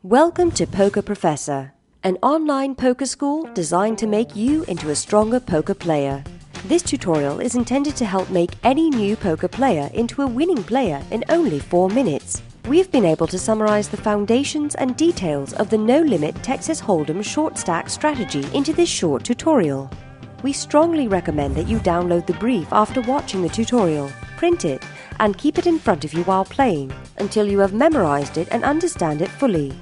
Welcome to Poker Professor, an online poker school designed to make you into a stronger poker player. This tutorial is intended to help make any new poker player into a winning player in only 4 minutes. We've been able to summarize the foundations and details of the no-limit Texas Hold'em short stack strategy into this short tutorial. We strongly recommend that you download the brief after watching the tutorial, print it, and keep it in front of you while playing until you have memorized it and understand it fully.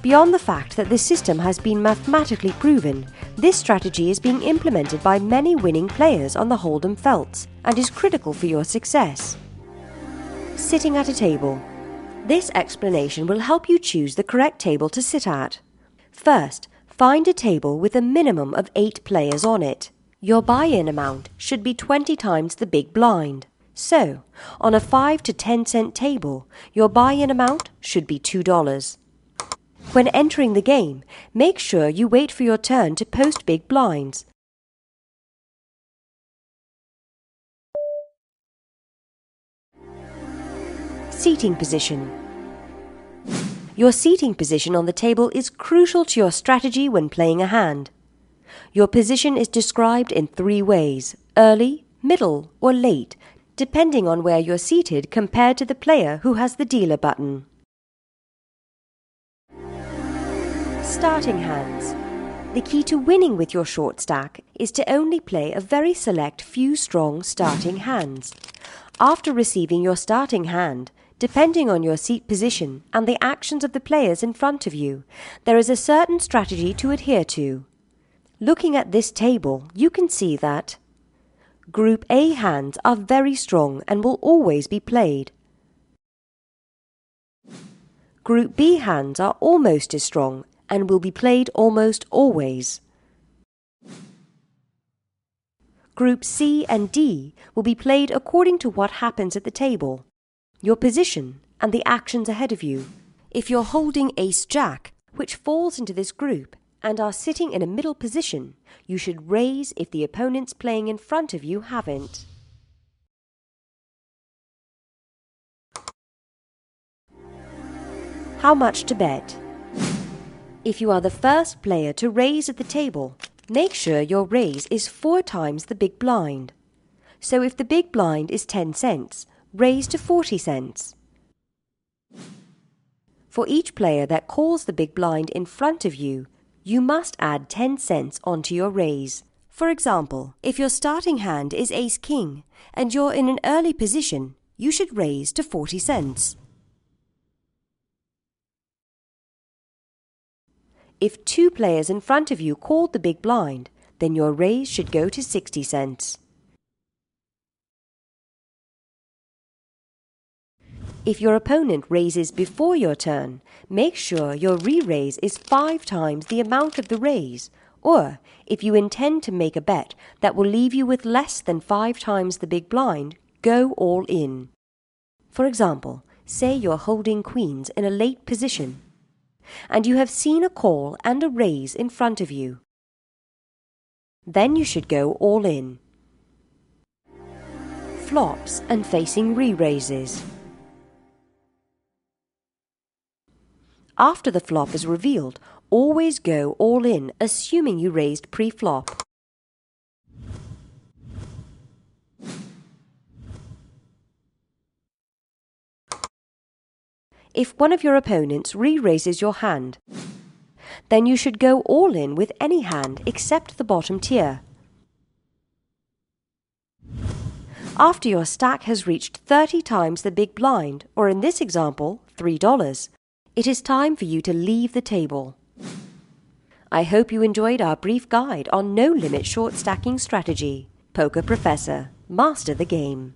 Beyond the fact that this system has been mathematically proven, this strategy is being implemented by many winning players on the Hold'em felts and is critical for your success. Sitting at a table. This explanation will help you choose the correct table to sit at. First, find a table with a minimum of 8 players on it. Your buy-in amount should be 20 times the big blind. So, on a 5 to 10 cent table, your buy-in amount should be $2. When entering the game, make sure you wait for your turn to post big blinds. Seating position. Your seating position on the table is crucial to your strategy when playing a hand. Your position is described in 3 ways: early, middle, or late, depending on where you're seated compared to the player who has the dealer button. Starting hands. The key to winning with your short stack is to only play a very select few strong starting hands. After receiving your starting hand, depending on your seat position and the actions of the players in front of you, there is a certain strategy to adhere to. Looking at this table, you can see that Group A hands are very strong and will always be played. Group B hands are almost as strong and will be played almost always. Group C and D will be played according to what happens at the table, your position, and the actions ahead of you. If you're holding Ace-Jack, which falls into this group, and are sitting in a middle position, you should raise if the opponents playing in front of you haven't. How much to bet? If you are the first player to raise at the table, make sure your raise is 4 times the big blind. So if the big blind is 10 cents, raise to 40 cents. For each player that calls the big blind in front of you, you must add 10 cents onto your raise. For example, if your starting hand is Ace-King and you're in an early position, you should raise to 40 cents. If 2 players in front of you called the big blind, then your raise should go to 60 cents. If your opponent raises before your turn, make sure your re-raise is 5 times the amount of the raise, or if you intend to make a bet that will leave you with less than 5 times the big blind, go all in. For example, say you're holding queens in a late position, and you have seen a call and a raise in front of you. Then you should go all in. Flops and facing re-raises. After the flop is revealed, always go all in, assuming you raised pre-flop. If one of your opponents re-raises your hand, then you should go all in with any hand except the bottom tier. After your stack has reached 30 times the big blind, or in this example, $3, it is time for you to leave the table. I hope you enjoyed our brief guide on no-limit short stacking strategy. Poker Professor, master the game.